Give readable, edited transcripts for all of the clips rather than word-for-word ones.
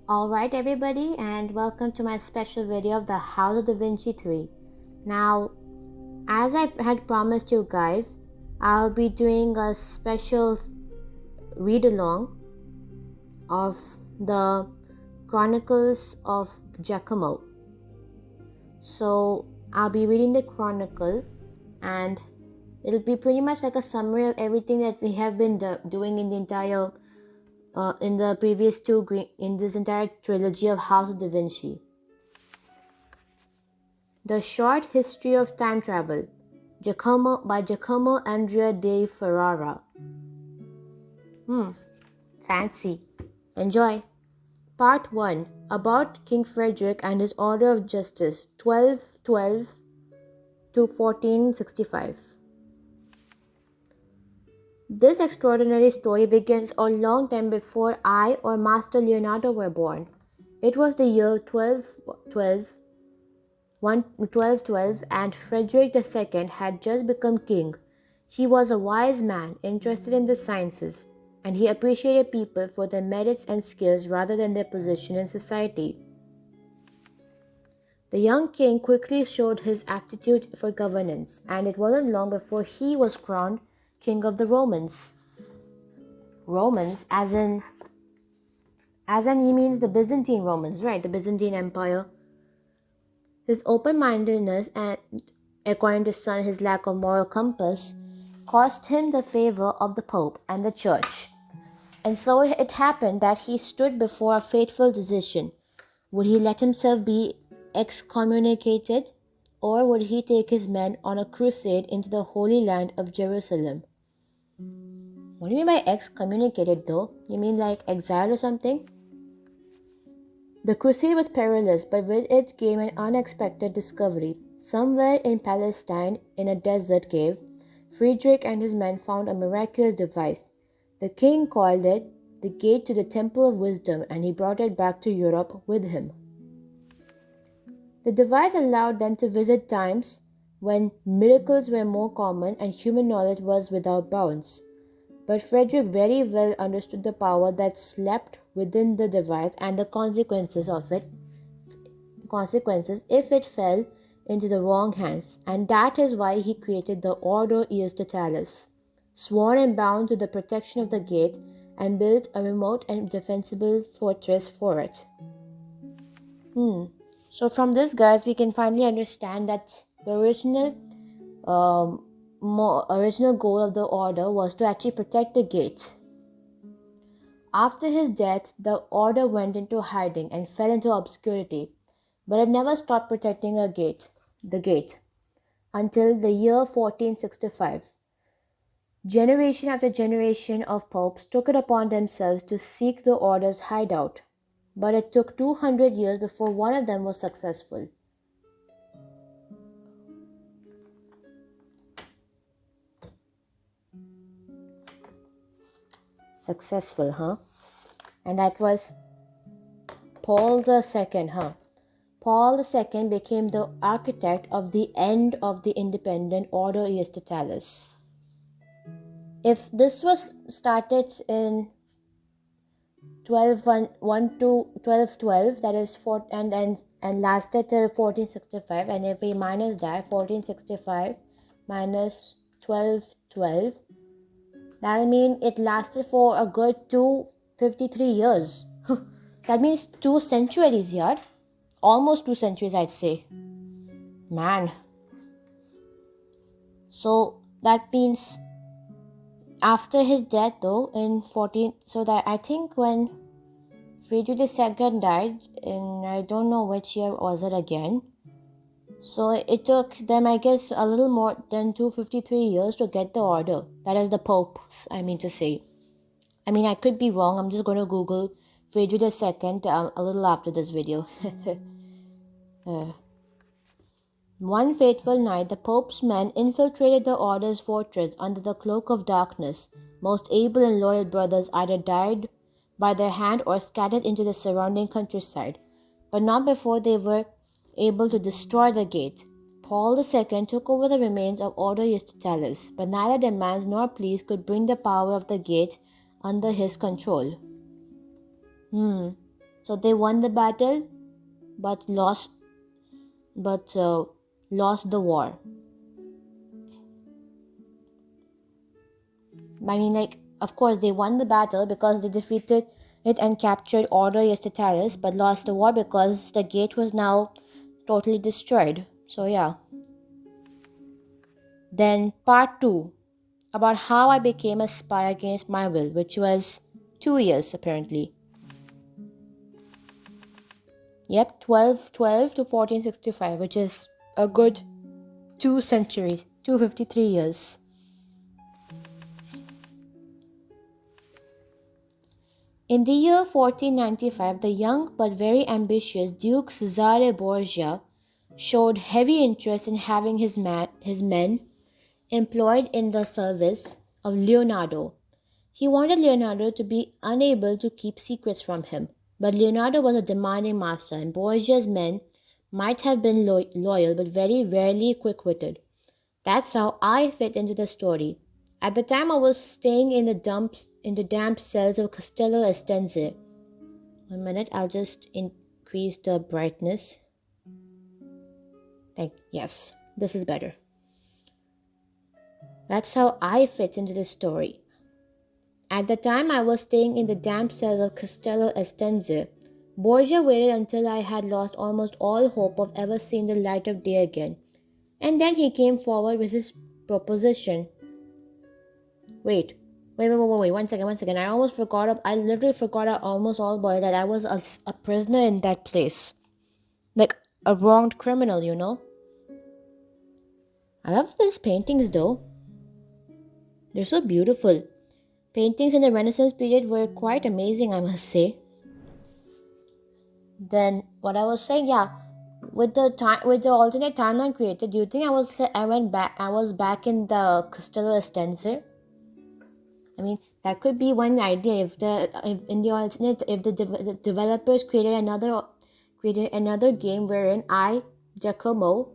Alright everybody, and welcome to my special video of the House of the Vinci 3. Now, as I had promised you guys, I'll be doing a special read along of the Chronicles of Giacomo. So I'll be reading the Chronicle, and it'll be pretty much like a summary of everything that we have been doing in the entire in the previous in this entire trilogy of House of Da Vinci. The Short History of Time Travel, by Giacomo Andrea de Ferrara. Fancy. Enjoy. Part 1. About King Frederick and his Order of Justice, 1212 to 1465. This extraordinary story begins a long time before I or Master Leonardo were born. It was the year 1212, and Frederick II had just become king. He was a wise man, interested in the sciences, and he appreciated people for their merits and skills rather than their position in society. The young king quickly showed his aptitude for governance, and it wasn't long before he was crowned king of the Romans. Romans, as in he means the Byzantine Romans, right? The Byzantine Empire. His open-mindedness and, according to some, his lack of moral compass, cost him the favor of the Pope and the Church. And so it happened that he stood before a fateful decision. Would he let himself be excommunicated, or would he take his men on a crusade into the Holy Land of Jerusalem? What do you mean by excommunicated though? You mean like exiled or something? The crusade was perilous, but with it came an unexpected discovery. Somewhere in Palestine, in a desert cave, Friedrich and his men found a miraculous device. The king called it the gate to the Temple of Wisdom, and he brought it back to Europe with him. The device allowed them to visit times when miracles were more common and human knowledge was without bounds. But Frederick very well understood the power that slept within the device and the consequences if it fell into the wrong hands, and that is why he created the Ordo Iustitalis, sworn and bound to the protection of the gate, and built a remote and defensible fortress for it. So from this, guys, we can finally understand that the original goal of the order was to actually protect the gate. After his death, the order went into hiding and fell into obscurity, but it never stopped protecting the gate, until the year 1465. Generation after generation of popes took it upon themselves to seek the order's hideout, but it took 200 years before one of them was successful. Successful, huh? And that was Paul II, huh? Paul II became the architect of the end of the independent Ordo Iustitalis. If this was started in 1212, that is and lasted till 1465, and if we minus that, 1465 minus 1212, that'll mean it lasted for a good 253 years. That means 2 centuries, yeah? Almost 2 centuries, I'd say. Man. So that means after his death, though, I think when Friedrich II died, in I don't know which year was it again. So it took them, I guess, a little more than 253 years to get the order. That is the popes, I mean to say. I mean, I could be wrong. I'm just going to Google Friedrich II a little after this video. One fateful night, the Pope's men infiltrated the order's fortress under the cloak of darkness. Most able and loyal brothers either died by their hand or scattered into the surrounding countryside, but not before they were able to destroy the gate. Paul II took over the remains of Ordo Iustitalis, but neither demands nor pleas could bring the power of the gate under his control. So they won the battle, but but uh, lost the war. I mean, like, of course, they won the battle because they defeated it and captured Order Yestatalis, but lost the war because the gate was now totally destroyed. So, yeah. Then, part 2 about how I became a spy against my will, which was 2 years apparently. Yep, 1212 to 1465, which is a good 2 centuries, 253 years. In the year 1495, the young but very ambitious Duke Cesare Borgia showed heavy interest in having his men employed in the service of Leonardo. He wanted Leonardo to be unable to keep secrets from him, but Leonardo was a demanding master, and Borgia's men might have been loyal but very rarely quick witted. That's how I fit into the story. At the time, I was staying in the damp cells of Castello Estense. 1 minute, I'll just increase the brightness. Yes, this is better. That's how I fit into the story. At the time, I was staying in the damp cells of Castello Estense. Borgia waited until I had lost almost all hope of ever seeing the light of day again. And then he came forward with his proposition. Wait. 1 second. I almost forgot. I literally forgot almost all about it, that I was a prisoner in that place. Like a wronged criminal, you know? I love these paintings though. They're so beautiful. Paintings in the Renaissance period were quite amazing, I must say. Then what I was saying, yeah, with the alternate timeline created, do you think I was back in the Castello Estense? I mean, that could be one idea. If in the alternate, if the developers created another game wherein Giacomo,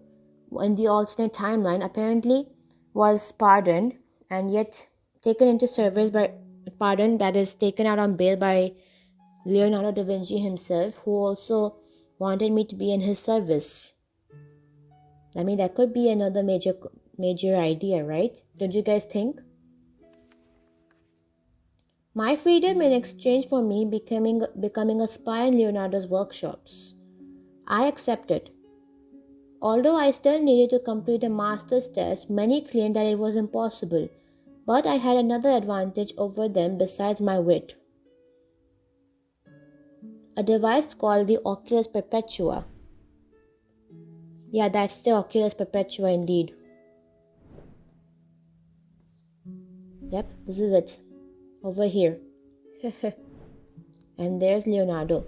in the alternate timeline, apparently was pardoned and yet taken into service by pardon, that is taken out on bail by Leonardo da Vinci himself, who also wanted me to be in his service. I mean, that could be another major idea, right? Don't you guys think? My freedom in exchange for me becoming a spy in Leonardo's workshops. I accepted. Although I still needed to complete a master's test, many claimed that it was impossible, but I had another advantage over them besides my wit. A device called the Oculus Perpetua. Yeah, that's the Oculus Perpetua indeed. Yep, this is it. Over here. And there's Leonardo.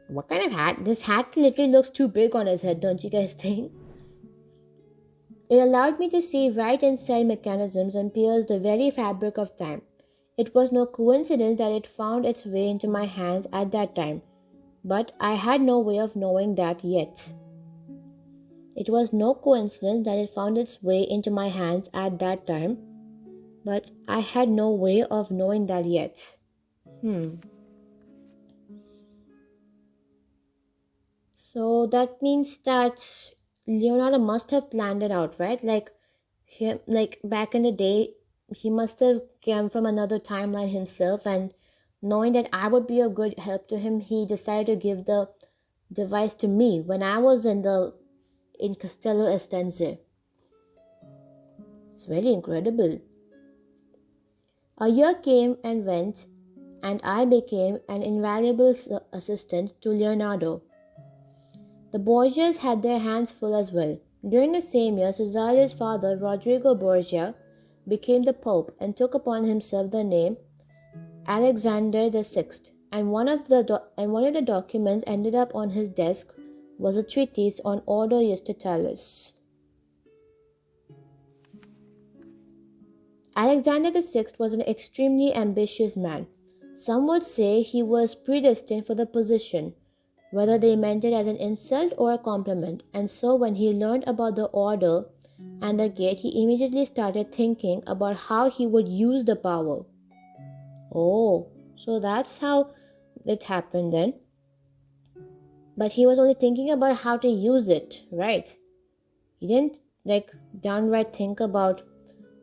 What kind of hat? This hat literally looks too big on his head, don't you guys think? It allowed me to see right inside mechanisms and pierce the very fabric of time. It was no coincidence that it found its way into my hands at that time, but I had no way of knowing that yet. It was no coincidence that it found its way into my hands at that time, but I had no way of knowing that yet. So that means that Leonardo must have planned it out, right? Like back in the day, he must have come from another timeline himself, and knowing that I would be a good help to him, he decided to give the device to me when I was in Castello Estense. It's very incredible. A year came and went, and I became an invaluable assistant to Leonardo. The Borgias had their hands full as well. During the same year, Cesare's father, Rodrigo Borgia, became the Pope and took upon himself the name Alexander VI. And one of the documents ended up on his desk was a treatise on Order Justitalis. Alexander VI was an extremely ambitious man. Some would say he was predestined for the position, whether they meant it as an insult or a compliment, and so when he learned about the order and the gate, he immediately started thinking about how he would use the power. Oh, so that's how it happened then. but he was only thinking about how to use it, right? He didn't like downright think about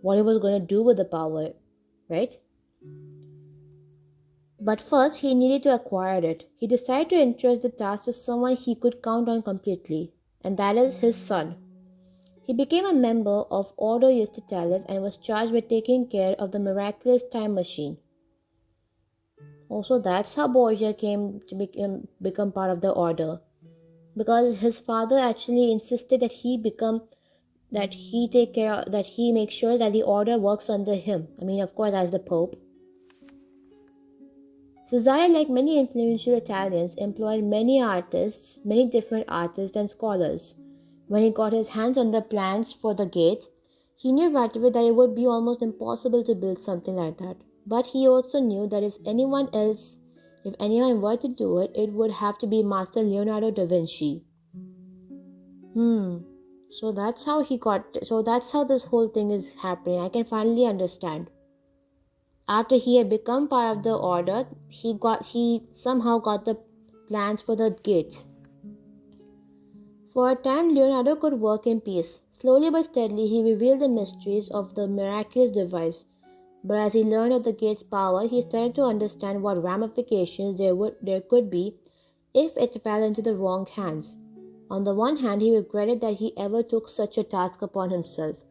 what he was going to do with the power, right? But first, he needed to acquire it. He decided to entrust the task to someone he could count on completely, and that is his son. He became a member of Ordo Justitialis and was charged with taking care of the miraculous time machine. Also, that's how Borgia came to become part of the order, because his father actually insisted that he make sure that the order works under him. I mean, of course, as the Pope. Cesare, like many influential Italians, employed many different artists and scholars. When he got his hands on the plans for the gate, he knew right away that it would be almost impossible to build something like that. But he also knew that if anyone were to do it, it would have to be Master Leonardo da Vinci. Hmm. So that's how this whole thing is happening. I can finally understand. After he had become part of the order, he somehow got the plans for the gate. For a time, Leonardo could work in peace. Slowly but steadily, he revealed the mysteries of the miraculous device. But as he learned of the gate's power, he started to understand what ramifications there could be if it fell into the wrong hands. On the one hand, he regretted that he ever took such a task upon himself,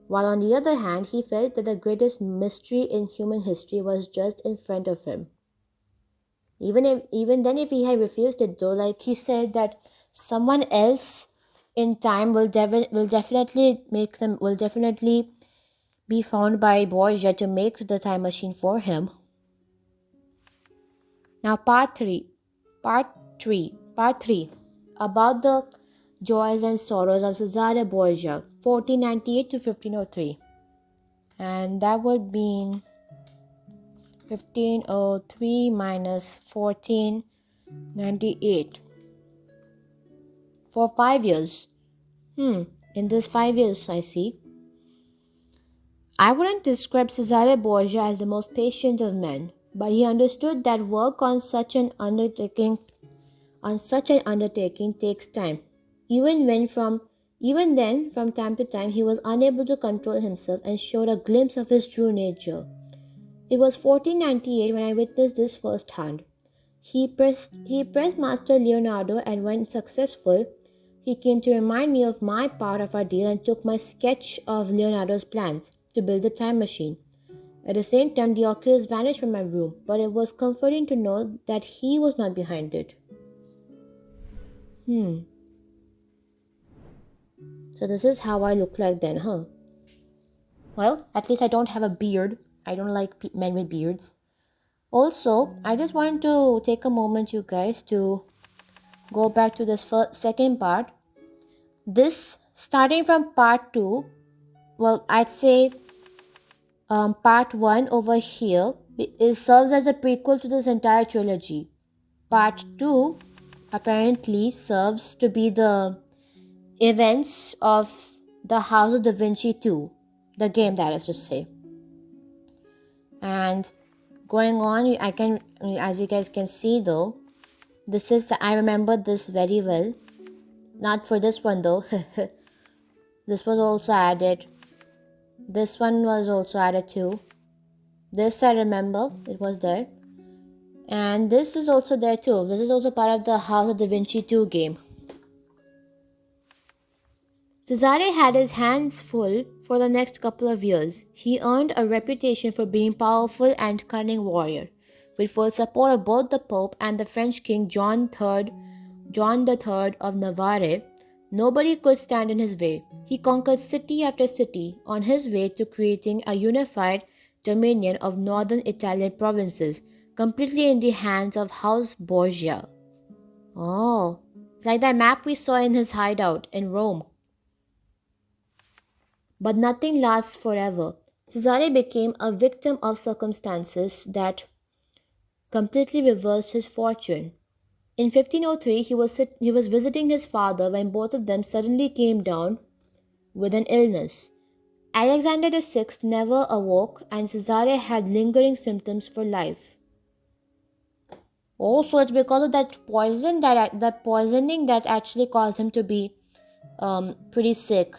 while on the other hand, he felt that the greatest mystery in human history was just in front of him. Even then, if he had refused it, though, like he said that someone else in time will definitely be found by Borgia to make the time machine for him. Now, part three, about the joys and sorrows of Cesare Borgia, 1498 to 1503, and that would mean 1503 minus 1498 for 5 years. In this 5 years, I see. I wouldn't describe Cesare Borgia as the most patient of men, but he understood that work on such an undertaking takes time. Even then, from time to time, he was unable to control himself and showed a glimpse of his true nature. It was 1498 when I witnessed this firsthand. He pressed Master Leonardo, and when successful, he came to remind me of my part of our deal and took my sketch of Leonardo's plans to build the time machine. At the same time, the oculus vanished from my room, but it was comforting to know that he was not behind it. So this is how I look like then, huh? Well, at least I don't have a beard. I don't like men with beards. Also, I just wanted to take a moment, you guys, to go back to this second part. This, starting from part 2, well, I'd say part 1 over here serves as a prequel to this entire trilogy. Part 2 apparently serves to be the events of the House of Da Vinci 2, the game, that is to say. And going on, as you guys can see though, I remember this very well. Not for this one though. This was also added. This one was also added too. This I remember, it was there. And this was also there too. This is also part of the House of Da Vinci 2 game. Cesare had his hands full for the next couple of years. He earned a reputation for being powerful and cunning warrior, with full support of both the Pope and the French King John III of Navarre. Nobody could stand in his way. He conquered city after city on his way to creating a unified dominion of northern Italian provinces, completely in the hands of House Borgia. Oh, it's like that map we saw in his hideout in Rome. But nothing lasts forever. Cesare became a victim of circumstances that completely reversed his fortune. In 1503, he was visiting his father when both of them suddenly came down with an illness. Alexander VI never awoke, and Cesare had lingering symptoms for life. Also, it's because of that poison that poisoning that actually caused him to be pretty sick.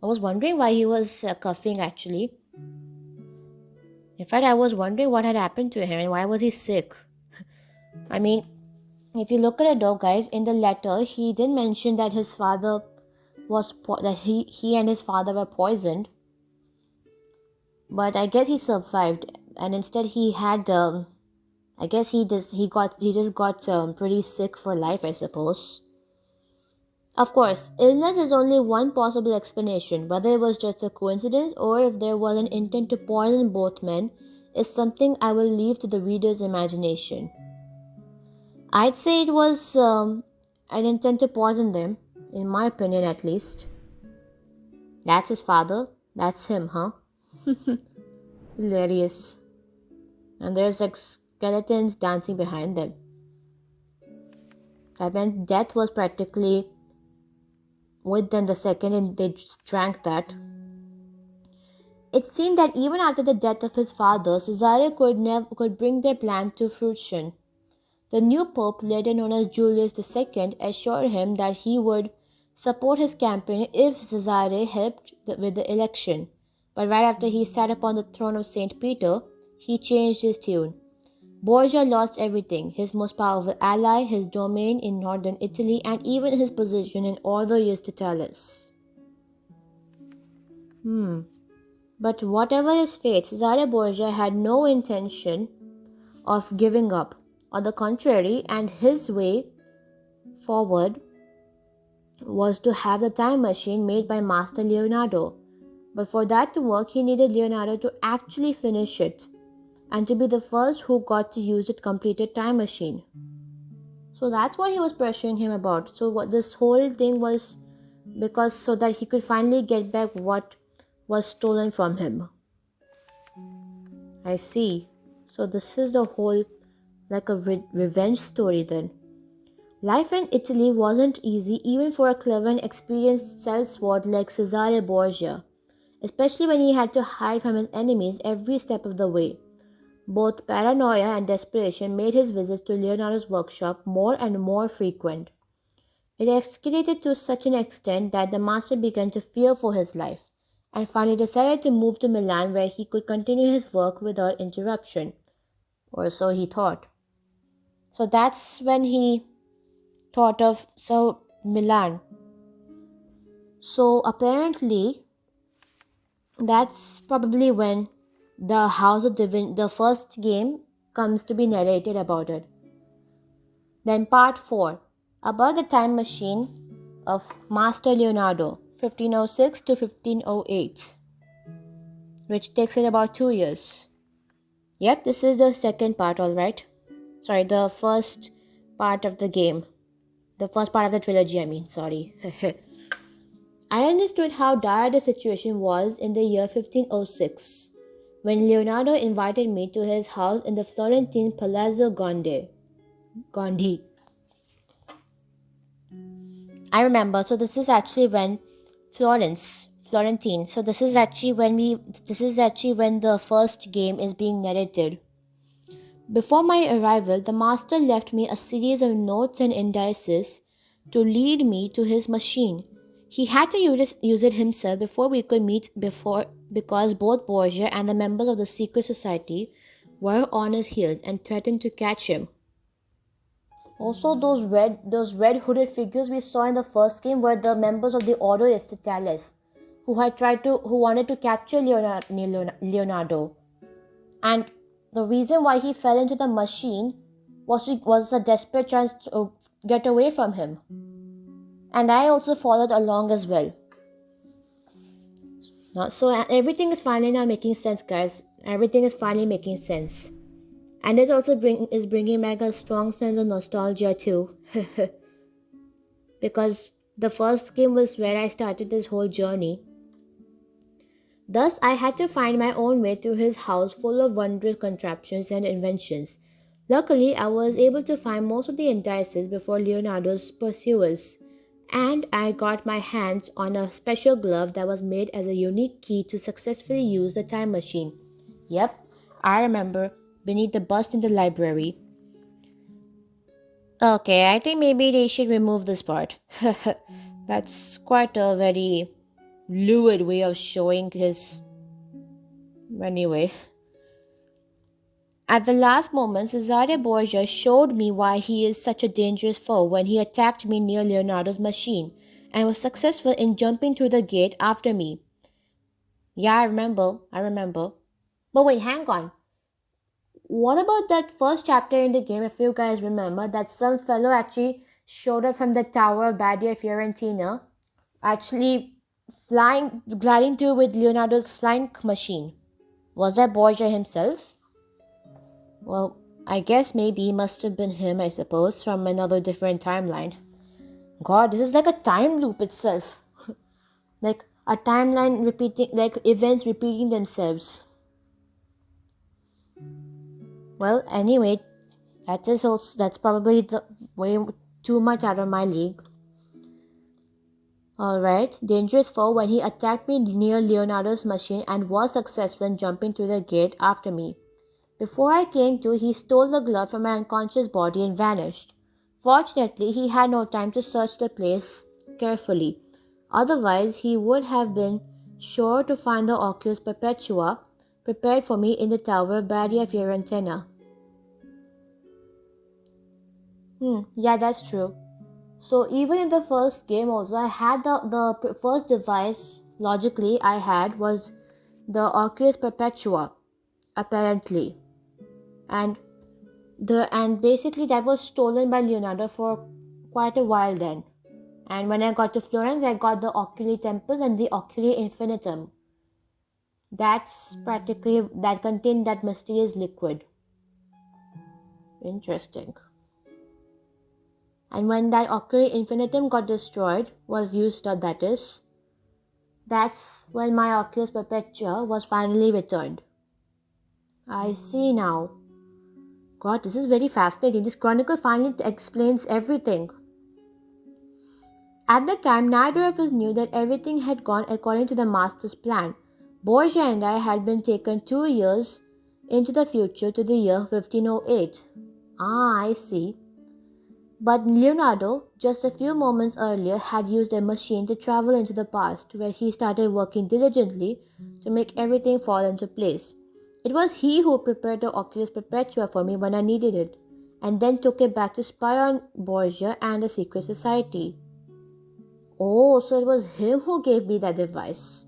I was wondering why he was coughing actually. In fact, I was wondering what had happened to him and why was he sick. I mean, if you look at it though, guys, in the letter he did mention that his father that he and his father were poisoned, but I guess he survived, and instead he had I guess he just got pretty sick for life, I suppose. Of course, illness is only one possible explanation. Whether it was just a coincidence or if there was an intent to poison both men is something I will leave to the reader's imagination. I'd say it was an intent to poison them, in my opinion at least. That's his father. That's him, huh? Hilarious. And there's like skeletons dancing behind them. That meant death was practically with them the second and they just drank that. It seemed that even after the death of his father, Cesare could bring their plan to fruition. The new pope, later known as Julius II, assured him that he would support his campaign if Cesare helped with the election. But right after he sat upon the throne of St. Peter, he changed his tune. Borgia lost everything: his most powerful ally, his domain in northern Italy, and even his position in Ordo Justitialis. But whatever his fate, Cesare Borgia had no intention of giving up. On the contrary, and his way forward was to have the time machine made by Master Leonardo. But for that to work, he needed Leonardo to actually finish it and to be the first who got to use the completed time machine. So that's what he was pressuring him about. So what this whole thing was because so that he could finally get back what was stolen from him. I see. So this is the whole like a revenge story then. Life in Italy wasn't easy even for a clever and experienced sellsword like Cesare Borgia, especially when he had to hide from his enemies every step of the way. Both paranoia and desperation made his visits to Leonardo's workshop more and more frequent. It escalated to such an extent that the master began to fear for his life, and finally decided to move to Milan where he could continue his work without interruption, or so he thought. So that's when he thought of Milan. So apparently that's probably when the the first game comes to be narrated about it. Then part 4 about the time machine of Master Leonardo 1506 to 1508, which takes it about 2 years. Yep, this is the second part, all right. Sorry, the first part of the game. The first part of the trilogy, I mean, sorry. I understood how dire the situation was in the year 1506 when Leonardo invited me to his house in the Florentine Palazzo Gondi. I remember. So this is actually when Florentine. So this is actually when the first game is being narrated. Before my arrival, the master left me a series of notes and indices to lead me to his machine. He had to use it himself before we could meet before because both Borgia and the members of the secret society were on his heels and threatened to catch him. Also, those red hooded figures we saw in the first game were the members of the Ordo Estetalis, who wanted to capture Leonardo. And the reason why he fell into the machine was a desperate chance to get away from him. And I also followed along as well. So everything is finally now making sense, guys. Everything is finally making sense. And this also is bringing back a strong sense of nostalgia too. Because the first game was where I started this whole journey. Thus, I had to find my own way through his house full of wondrous contraptions and inventions. Luckily, I was able to find most of the indices before Leonardo's pursuers, and I got my hands on a special glove that was made as a unique key to successfully use the time machine. Yep, I remember, beneath the bust in the library. Okay, I think maybe they should remove this part. That's quite a very fluid way of showing his. Anyway, at the last moment, Cesare Borgia showed me why he is such a dangerous foe when he attacked me near Leonardo's machine and was successful in jumping through the gate after me. Yeah, I remember. But wait, hang on. What about that first chapter in the game, if you guys remember, that some fellow actually showed up from the tower of Badia Fiorentina, actually gliding through with Leonardo's flying machine? Was that Borgia himself? Well, I guess maybe it must have been him, I suppose, from another different timeline. God, this is like a time loop itself. Like a timeline repeating, like events repeating themselves. Well, anyway, that's probably way too much out of my league. Alright, dangerous foe when he attacked me near Leonardo's machine and was successful in jumping through the gate after me. Before I came to, he stole the glove from my unconscious body and vanished. Fortunately, he had no time to search the place carefully. Otherwise, he would have been sure to find the Oculus Perpetua prepared for me in the tower of Badia Fiorentina. Yeah, that's true. So even in the first game also, I had the first device logically I had was the Oculus Perpetua, apparently. And and basically that was stolen by Leonardo for quite a while then. And when I got to Florence, I got the Oculi Tempus and the Oculi Infinitum. That's practically that contained that mysterious liquid. Interesting. And when that Oculi Infinitum got destroyed, was used up that is, that's when my Oculus Perpetua was finally returned. I see now. God, this is very fascinating. This chronicle finally explains everything. At the time, neither of us knew that everything had gone according to the master's plan. Borgia and I had been taken 2 years into the future to the year 1508. Ah, I see. But Leonardo, just a few moments earlier, had used a machine to travel into the past, where he started working diligently to make everything fall into place. It was he who prepared the Oculus Perpetua for me when I needed it, and then took it back to spy on Borgia and the secret society. Oh, so it was him who gave me that device.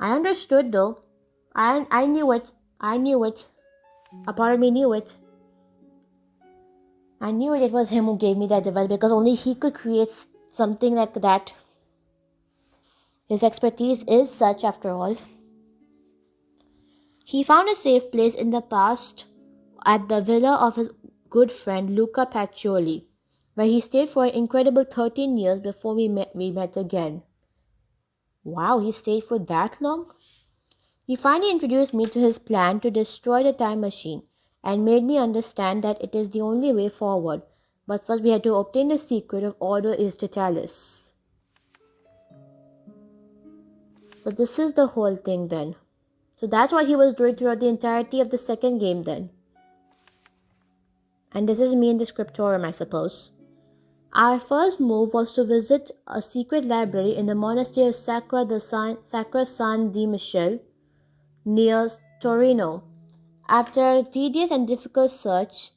I understood though. I knew it. I knew it. A part of me knew it. I knew it was him who gave me that device because only he could create something like that. His expertise is such, after all. He found a safe place in the past at the villa of his good friend Luca Pacioli, where he stayed for an incredible 13 years before we met again. Wow, he stayed for that long? He finally introduced me to his plan to destroy the time machine and made me understand that it is the only way forward. But first, we had to obtain the secret of Ordo Is Totalis. So, this is the whole thing then. So, that's what he was doing throughout the entirety of the second game then. And this is me in the scriptorium, I suppose. Our first move was to visit a secret library in the monastery of Sacra San di Michele near Torino. After a tedious and difficult search,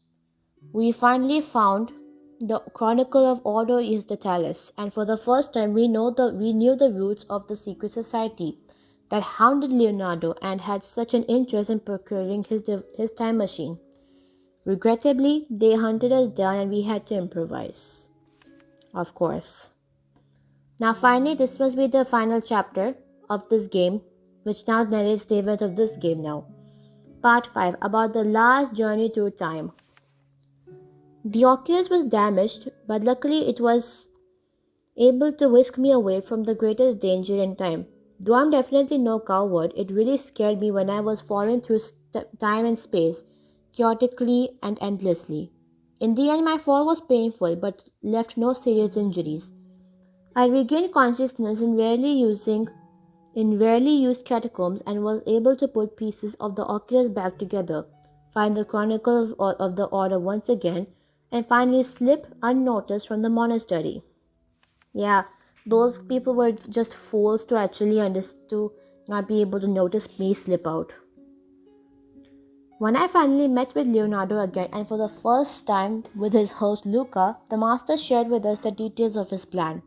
we finally found the Chronicle of Ordo Is Totalis, and for the first time we knew the roots of the secret society that hounded Leonardo and had such an interest in procuring his time machine. Regrettably, they hunted us down and we had to improvise. Of course. Now finally, this must be the final chapter of this game, which now narrates the events of this game now. Part 5, about the last journey through time. The Oculus was damaged, but luckily it was able to whisk me away from the greatest danger in time. Though I'm definitely no coward, it really scared me when I was falling through time and space, chaotically and endlessly. In the end, my fall was painful but left no serious injuries. I regained consciousness in rarely used catacombs and was able to put pieces of the Oculus back together, find the Chronicle of the Order once again, and finally slip unnoticed from the monastery. Yeah, those people were just fools to to not be able to notice me slip out. When I finally met with Leonardo again, and for the first time with his host Luca, the master shared with us the details of his plan.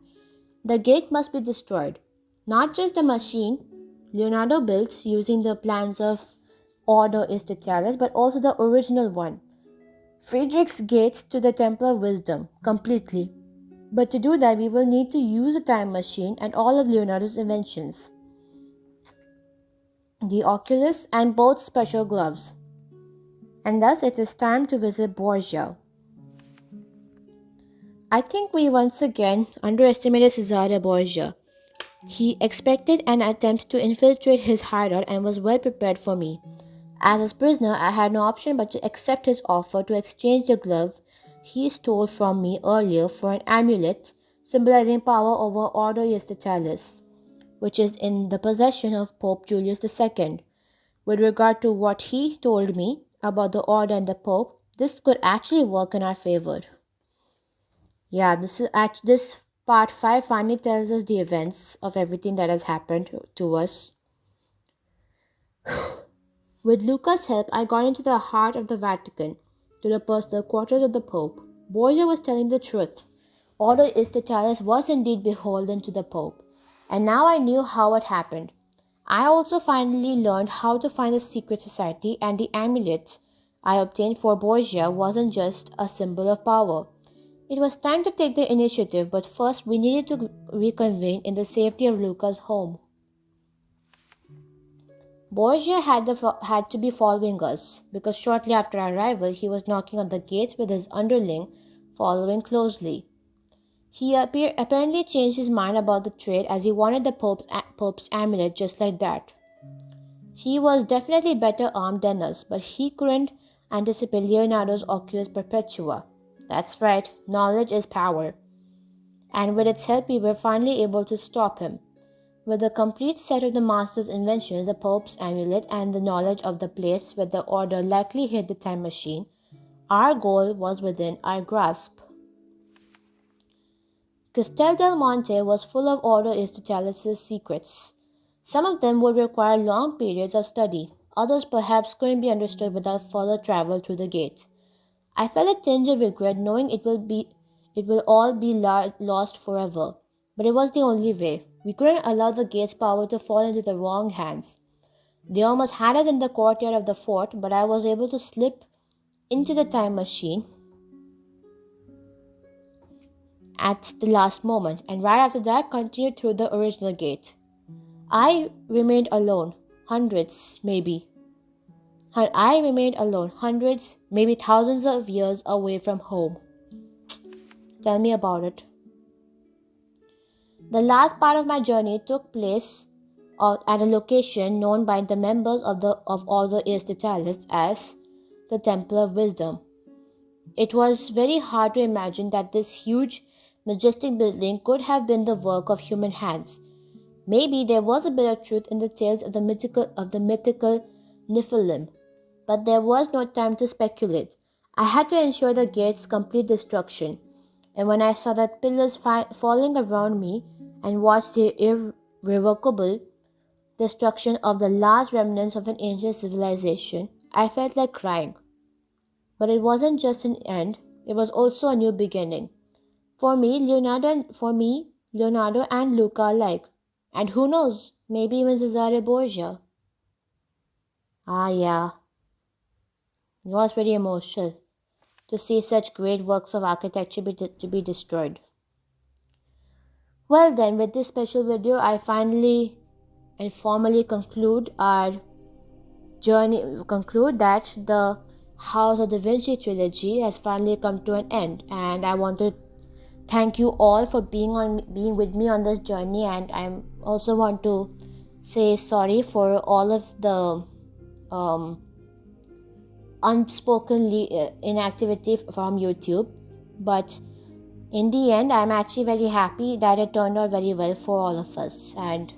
The gate must be destroyed. Not just the machine Leonardo built using the plans of Order Istitialis, but also the original one, Friedrich's Gate to the Temple of Wisdom, completely. But to do that, we will need to use a time machine and all of Leonardo's inventions, the oculus and both special gloves. And thus it is time to visit Borgia. I think we once again underestimated Cesare Borgia. He expected an attempt to infiltrate his hideout and was well prepared for me. As his prisoner, I had no option but to accept his offer to exchange the glove he stole from me earlier for an amulet symbolizing power over Order Justitialis, which is in the possession of Pope Julius II. With regard to what he told me about the Order and the Pope, this could actually work in our favor. Yeah, this part 5 finally tells us the events of everything that has happened to us. With Luca's help, I got into the heart of the Vatican, to the personal quarters of the Pope. Borgia was telling the truth. Order Istitialis was indeed beholden to the Pope, and now I knew how it happened. I also finally learned how to find the secret society, and the amulet I obtained for Borgia wasn't just a symbol of power. It was time to take the initiative, but first we needed to reconvene in the safety of Luca's home. Borgia had to be following us, because shortly after our arrival he was knocking on the gates with his underling following closely. He apparently changed his mind about the trade as he wanted the Pope's amulet just like that. He was definitely better armed than us, but he couldn't anticipate Leonardo's Oculus Perpetua. That's right, knowledge is power. And with its help we were finally able to stop him. With a complete set of the master's inventions, the Pope's amulet, and the knowledge of the place where the Order likely hid the time machine, our goal was within our grasp. Castel del Monte was full of Order Istitialis' secrets. Some of them would require long periods of study, others perhaps couldn't be understood without further travel through the gate. I felt a tinge of regret knowing it will all be lost forever, but it was the only way. We couldn't allow the gate's power to fall into the wrong hands. They almost had us in the courtyard of the fort, but I was able to slip into the time machine at the last moment, and right after that continued through the original gate. I remained alone, hundreds, maybe. I remained alone, hundreds, maybe thousands of years away from home. Tell me about it. The last part of my journey took place at a location known by the members of Order Istitialis as the Temple of Wisdom. It was very hard to imagine that this huge, majestic building could have been the work of human hands. Maybe there was a bit of truth in the tales of the mythical Nephilim, but there was no time to speculate. I had to ensure the gate's complete destruction, and when I saw that pillars falling around me and watched the irrevocable destruction of the last remnants of an ancient civilization, I felt like crying. But it wasn't just an end, it was also a new beginning. Leonardo and Luca alike. And who knows, maybe even Cesare Borgia. Ah, yeah, it was very emotional to see such great works of architecture to be destroyed. Well, then, with this special video, I finally and formally conclude that the House of the Vinci trilogy has finally come to an end, and I want to thank you all for being with me on this journey, and I also want to say sorry for all of the unspoken inactivity from YouTube, but in the end I'm actually very happy that it turned out very well for all of us. And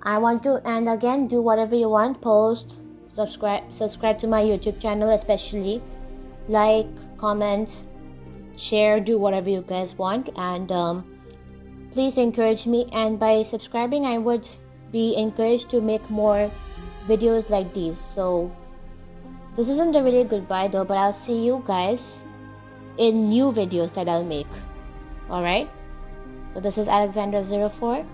again, do whatever you want, post, subscribe to my YouTube channel, especially like, comment, share, do whatever you guys want, and please encourage me. And by subscribing, I would be encouraged to make more videos like these. So this isn't a really goodbye though, but I'll see you guys in new videos that I'll make. All right, so this is Alexandra 04